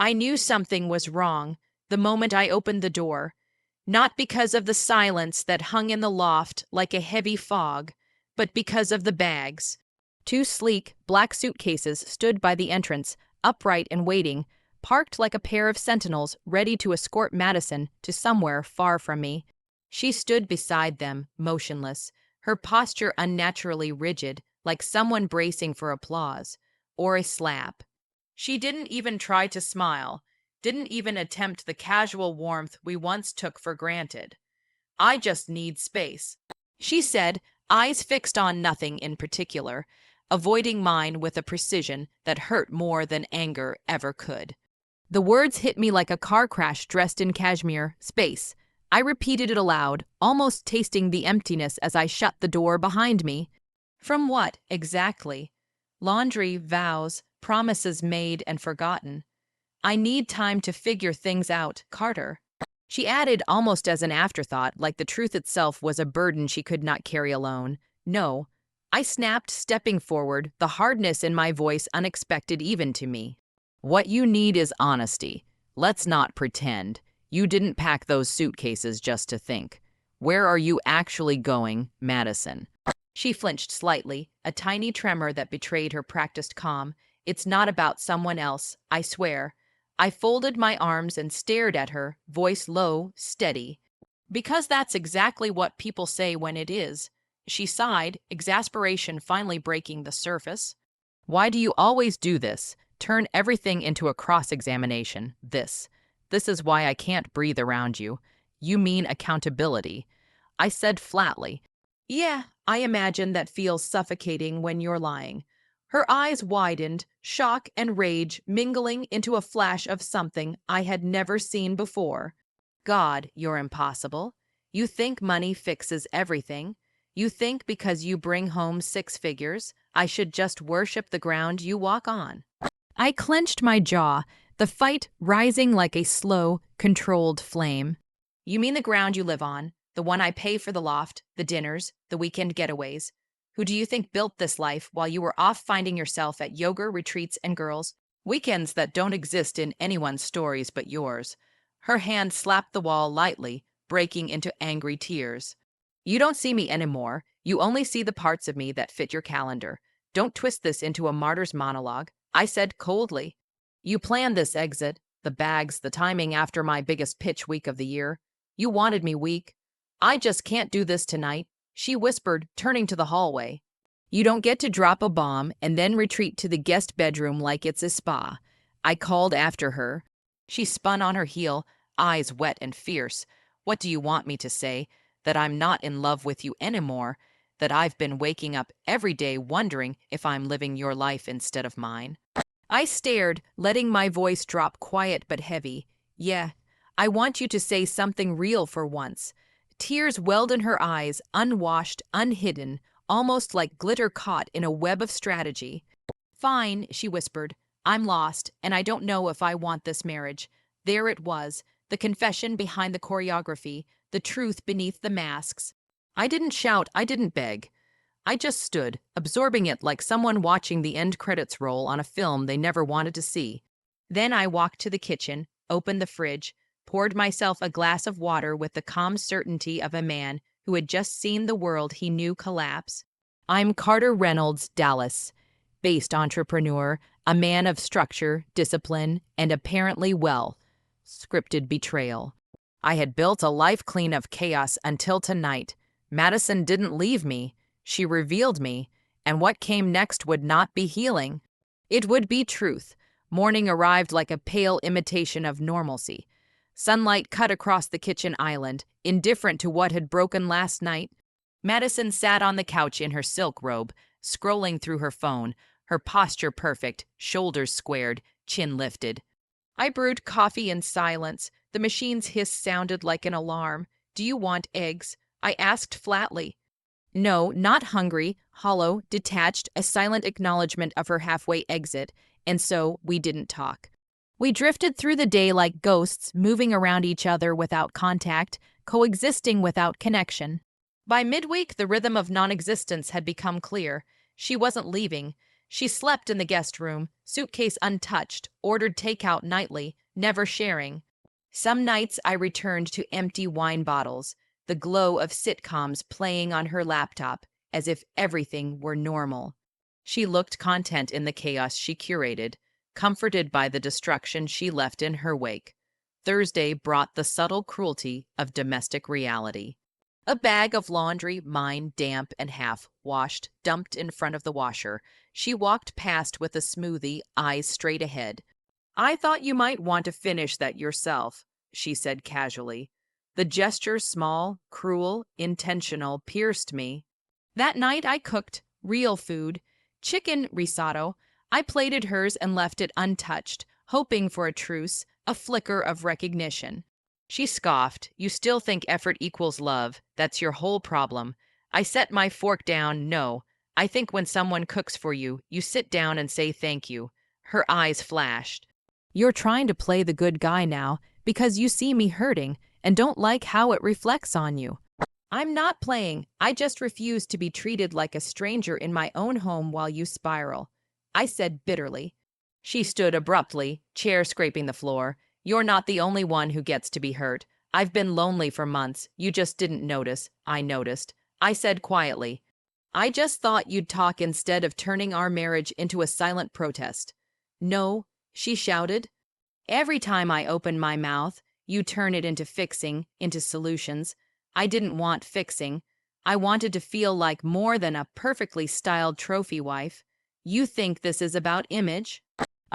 I knew something was wrong the moment I opened the door, not because of the silence that hung in the loft like a heavy fog, but because of the bags. Two sleek, black suitcases stood by the entrance, upright and waiting, parked like a pair of sentinels ready to escort Madison to somewhere far from me. She stood beside them, motionless, her posture unnaturally rigid, like someone bracing for applause or a slap. She didn't even try to smile, didn't even attempt the casual warmth we once took for granted. "I just need space," she said, eyes fixed on nothing in particular, avoiding mine with a precision that hurt more than anger ever could. The words hit me like a car crash dressed in cashmere. Space. I repeated it aloud, almost tasting the emptiness as I shut the door behind me. From what, exactly? Laundry, vows, promises made and forgotten. "I need time to figure things out, Carter," she added almost as an afterthought, like the truth itself was a burden she could not carry alone. "No," I snapped, stepping forward, the hardness in my voice unexpected even to me. "What you need is honesty. Let's not pretend. You didn't pack those suitcases just to think. Where are you actually going, Madison?" She flinched slightly, a tiny tremor that betrayed her practiced calm. "It's not about someone else, I swear." I folded my arms and stared at her, voice low, steady. "Because that's exactly what people say when it is." She sighed, exasperation finally breaking the surface. "Why do you always do this? Turn everything into a cross-examination. This is why I can't breathe around you." "You mean accountability," I said flatly. "Yeah, I imagine that feels suffocating when you're lying." Her eyes widened, shock and rage mingling into a flash of something I had never seen before. "God, you're impossible. You think money fixes everything. You think because you bring home six figures, I should just worship the ground you walk on." I clenched my jaw, the fight rising like a slow, controlled flame. "You mean the ground you live on, the one I pay for the loft, the dinners, the weekend getaways? Who do you think built this life while you were off finding yourself at yoga retreats and girls? Weekends that don't exist in anyone's stories but yours." Her hand slapped the wall lightly, breaking into angry tears. "You don't see me anymore. You only see the parts of me that fit your calendar. Don't twist this into a martyr's monologue," I said coldly. "You planned this exit, the bags, the timing after my biggest pitch week of the year. You wanted me weak. I just can't do this tonight," she whispered, turning to the hallway. "You don't get to drop a bomb and then retreat to the guest bedroom like it's a spa," I called after her. She spun on her heel, eyes wet and fierce. "What do you want me to say? That I'm not in love with you anymore? That I've been waking up every day wondering if I'm living your life instead of mine?" I stared, letting my voice drop quiet but heavy. "Yeah, I want you to say something real for once." Tears welled in her eyes, unwashed, unhidden, almost like glitter caught in a web of strategy. "Fine," she whispered. "I'm lost, and I don't know if I want this marriage." There it was, the confession behind the choreography, the truth beneath the masks. I didn't shout, I didn't beg. I just stood, absorbing it like someone watching the end credits roll on a film they never wanted to see. Then I walked to the kitchen, opened the fridge, poured myself a glass of water with the calm certainty of a man who had just seen the world he knew collapse. I'm Carter Reynolds, Dallas, based entrepreneur, a man of structure, discipline, and apparently scripted betrayal. I had built a life clean of chaos until tonight. Madison didn't leave me. She revealed me, and what came next would not be healing. It would be truth. Morning arrived like a pale imitation of normalcy. Sunlight cut across the kitchen island, indifferent to what had broken last night. Madison sat on the couch in her silk robe, scrolling through her phone, her posture perfect, shoulders squared, chin lifted. I brewed coffee in silence. The machine's hiss sounded like an alarm. "Do you want eggs?" I asked flatly. "No, not hungry," hollow, detached, a silent acknowledgement of her halfway exit, and so we didn't talk. We drifted through the day like ghosts, moving around each other without contact, coexisting without connection. By midweek, the rhythm of non-existence had become clear. She wasn't leaving. She slept in the guest room, suitcase untouched, ordered takeout nightly, never sharing. Some nights I returned to empty wine bottles, the glow of sitcoms playing on her laptop, as if everything were normal. She looked content in the chaos she curated, comforted by the destruction she left in her wake. Thursday brought the subtle cruelty of domestic reality. A bag of laundry, mine damp and half washed, dumped in front of the washer. She walked past with a smoothie, eyes straight ahead. "I thought you might want to finish that yourself," she said casually. The gesture, small, cruel, intentional, pierced me. That night I cooked real food, chicken risotto. I plated hers and left it untouched, hoping for a truce, a flicker of recognition. She scoffed. "You still think effort equals love. That's your whole problem." I set my fork down. "No, I think when someone cooks for you, you sit down and say thank you." Her eyes flashed. "You're trying to play the good guy now because you see me hurting and don't like how it reflects on you." "I'm not playing. I just refuse to be treated like a stranger in my own home while you spiral," I said bitterly. She stood abruptly, chair scraping the floor. "You're not the only one who gets to be hurt. I've been lonely for months. You just didn't notice." I noticed. I said quietly, "I just thought you'd talk instead of turning our marriage into a silent protest." "No," she shouted. "Every time I open my mouth, you turn it into fixing, into solutions." I didn't want fixing. I wanted to feel like more than a perfectly styled trophy wife. "You think this is about image?"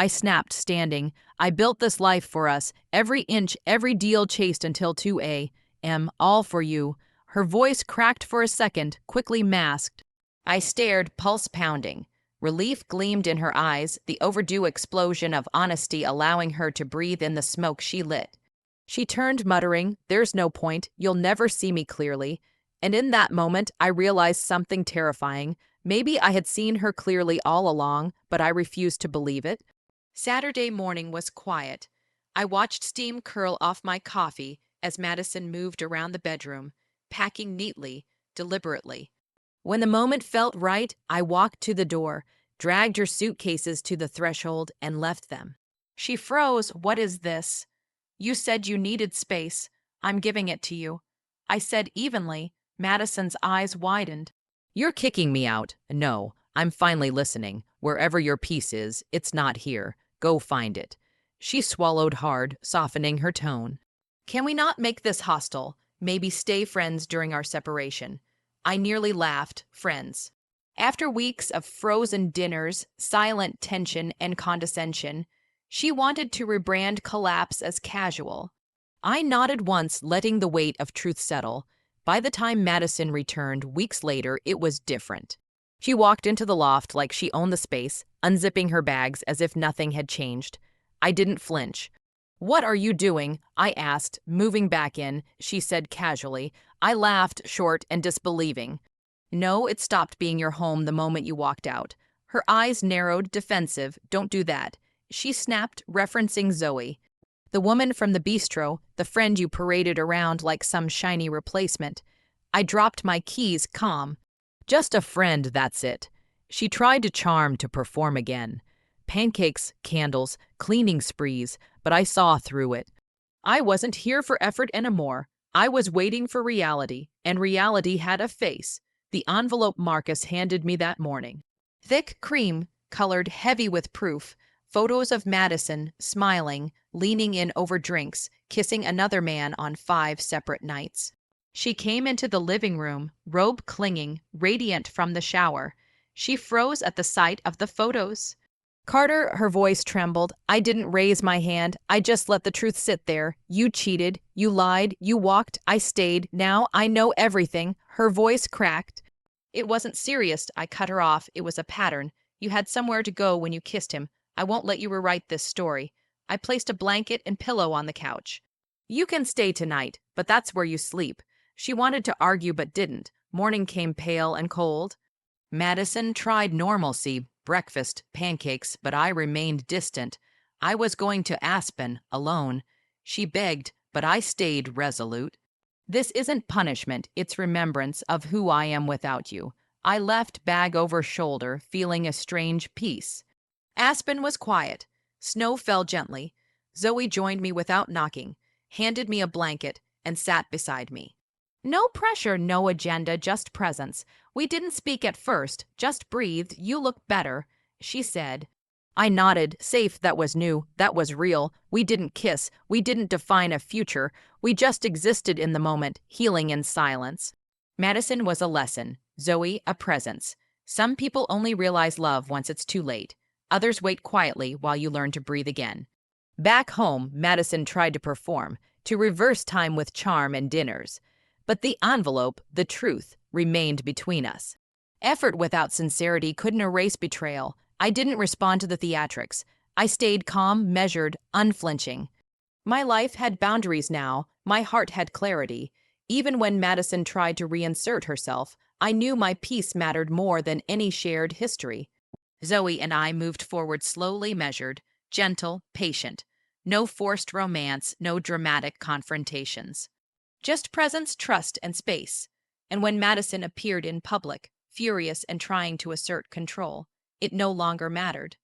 I snapped, standing. "I built this life for us, every inch, every deal chased until 2 a.m., all for you." Her voice cracked for a second, quickly masked. I stared, pulse pounding. Relief gleamed in her eyes, the overdue explosion of honesty allowing her to breathe in the smoke she lit. She turned, muttering, "There's no point. You'll never see me clearly." And in that moment, I realized something terrifying. Maybe I had seen her clearly all along, but I refused to believe it. Saturday morning was quiet. I watched steam curl off my coffee as Madison moved around the bedroom, packing neatly, deliberately. When the moment felt right, I walked to the door, dragged her suitcases to the threshold, and left them. She froze. "What is this?" "You said you needed space. I'm giving it to you," I said evenly. Madison's eyes widened. "You're kicking me out." "No, I'm finally listening. Wherever your piece is, it's not here. Go find it." She swallowed hard, softening her tone. "Can we not make this hostile? Maybe stay friends during our separation." I nearly laughed. Friends. After weeks of frozen dinners, silent tension, and condescension, she wanted to rebrand collapse as casual. I nodded once, letting the weight of truth settle. By the time Madison returned, weeks later, it was different. She walked into the loft like she owned the space, unzipping her bags as if nothing had changed. I didn't flinch. "What are you doing?" I asked, moving back in. She said casually. I laughed, short and disbelieving. "No, it stopped being your home the moment you walked out." Her eyes narrowed, defensive. "Don't do that." She snapped, referencing Zoe. "The woman from the bistro, the friend you paraded around like some shiny replacement." I dropped my keys, calm. "Just a friend, that's it." She tried to charm, to perform again. Pancakes, candles, cleaning sprees, but I saw through it. I wasn't here for effort anymore. I was waiting for reality, and reality had a face. The envelope Marcus handed me that morning. Thick cream, colored, heavy with proof. Photos of Madison, smiling, leaning in over drinks, kissing another man on 5 separate nights. She came into the living room, robe clinging, radiant from the shower. She froze at the sight of the photos. "Carter," her voice trembled. I didn't raise my hand. I just let the truth sit there. "You cheated. You lied. You walked. I stayed. Now I know everything." Her voice cracked. "It wasn't serious." I cut her off. "It was a pattern. You had somewhere to go when you kissed him. I won't let you rewrite this story." I placed a blanket and pillow on the couch. "You can stay tonight, but that's where you sleep." She wanted to argue but didn't. Morning came pale and cold. Madison tried normalcy, breakfast, pancakes, but I remained distant. I was going to Aspen, alone. She begged, but I stayed resolute. "This isn't punishment, it's remembrance of who I am without you." I left bag over shoulder, feeling a strange peace. Aspen was quiet. Snow fell gently. Zoe joined me without knocking, handed me a blanket, and sat beside me. No pressure, no agenda, just presence. We didn't speak at first, just breathed. You look better, she said. I nodded, safe. That was new, that was real. We didn't kiss, we didn't define a future. We just existed in the moment, healing in silence. Madison was a lesson, Zoe a presence. Some people only realize love once it's too late. Others wait quietly while you learn to breathe again. Back home, Madison tried to perform, to reverse time with charm and dinners. But the envelope, the truth, remained between us. Effort without sincerity couldn't erase betrayal. I didn't respond to the theatrics. I stayed calm, measured, unflinching. My life had boundaries now. My heart had clarity. Even when Madison tried to reinsert herself, I knew my peace mattered more than any shared history. Zoe and I moved forward slowly, measured, gentle, patient. No forced romance, no dramatic confrontations. Just presence, trust, and space. And when Madison appeared in public, furious and trying to assert control, it no longer mattered.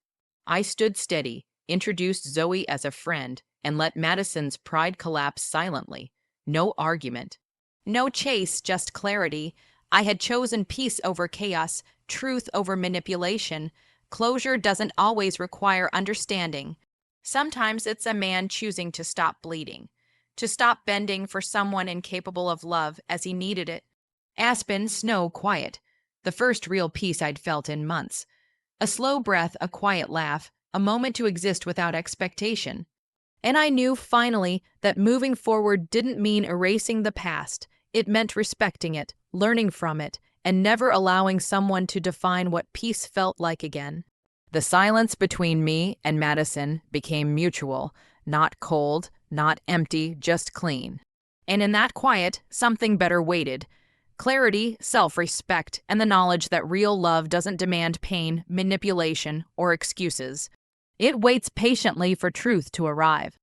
I stood steady, introduced Zoe as a friend, and let Madison's pride collapse silently. No argument. No chase, just clarity. I had chosen peace over chaos, truth over manipulation. Closure doesn't always require understanding. Sometimes it's a man choosing to stop bleeding, to stop bending for someone incapable of love as he needed it. Aspen, snow, quiet. The first real peace I'd felt in months. A slow breath, a quiet laugh, a moment to exist without expectation. And I knew, finally, that moving forward didn't mean erasing the past. It meant respecting it, learning from it, and never allowing someone to define what peace felt like again. The silence between me and Madison became mutual, not cold, not empty, just clean. And in that quiet, something better waited. Clarity, self-respect, and the knowledge that real love doesn't demand pain, manipulation, or excuses. It waits patiently for truth to arrive.